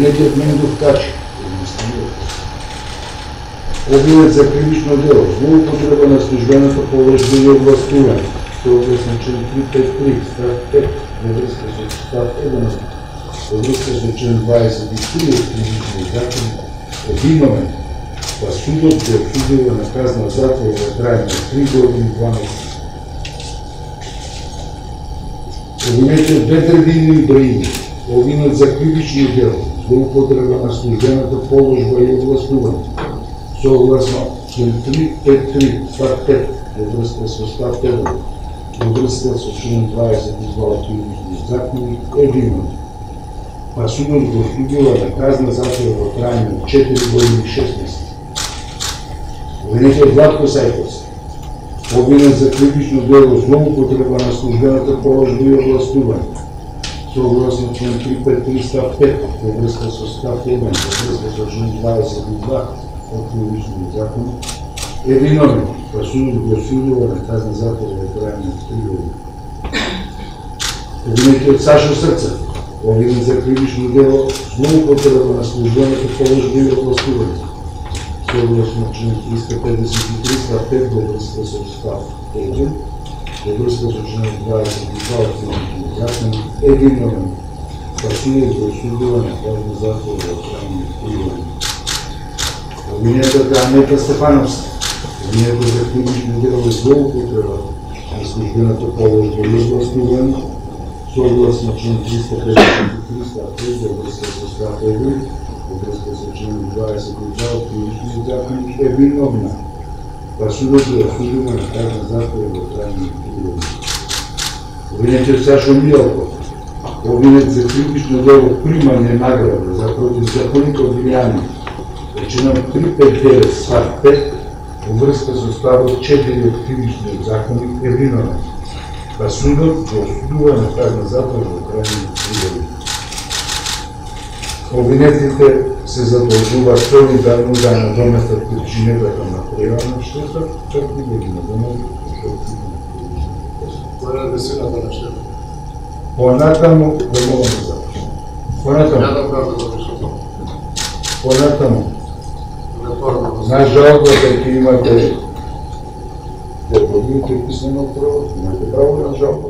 Обвинетиот Мендов Качи, обвинет за кривично дело, злоупотреба на службената положба и овластување, согласно член 353, став 5, во врска со став 1, во врска со член 23 од Кривичниот закон, е виновен, па судот го осудува на казна затвор во трајање 3 години 2 месеци. Обвинетиот Ветрдин Ибраимов, обвинет за кривично дело, злоупотреба на службената положба и овластување, согласно член 353, став 5, во врска со став 1, во врска со член 22 од Кривичниот закон, е виновен, па судот го осудува на казна затвор во трајање 4 години 6 месеци. Обвинетиот Владко Сајковски, обвинет за кривично дело злоупотреба на службената положба и овластување, согласно член 353 став 5, во врска со став 1, во врска со член 22 од Кривичниот закон, е виновен, па судот го осудува на казна затвор во трајање 3 години. Обвинетиот Сашо Срцев, обвинет за кривично дело злоупотреба на службената положба и овластување, согласно член 353 став 5 во врска со став 1, во врска со член 22 од Кривичниот закон, е виновен, па судот го осудува на казна затвор во трајање 3 години. Обвинетиот Анета Стефановска, обвинето за кривично дело злоупотреба на службената положба и овластување, согласно член 353 став 5 во врска со став 1, во врска со член 22 од Кривичниот закон, е виновна, па судот го осудува на казна затвор во трајање 3 години. Обвинетиот Сашо Мијалков, обвинет за кривично дело примање награда за противзаконито влијание, речено 359 став 5, во врска со ставот 4 од Кривичниот закон, е виновен, па судот го осудува на казна затвор во трајање 3 години. Обвинетите се задолжуваат солидарно да надоместат причинетата на преварна штета, како и да ги надоместат штетите на причинетата. Која е висината на штета? Понатаму, да мога да запишам. Понатаму, на жалбата ќе имате, ќе подивите писмено право, имате право на жалба.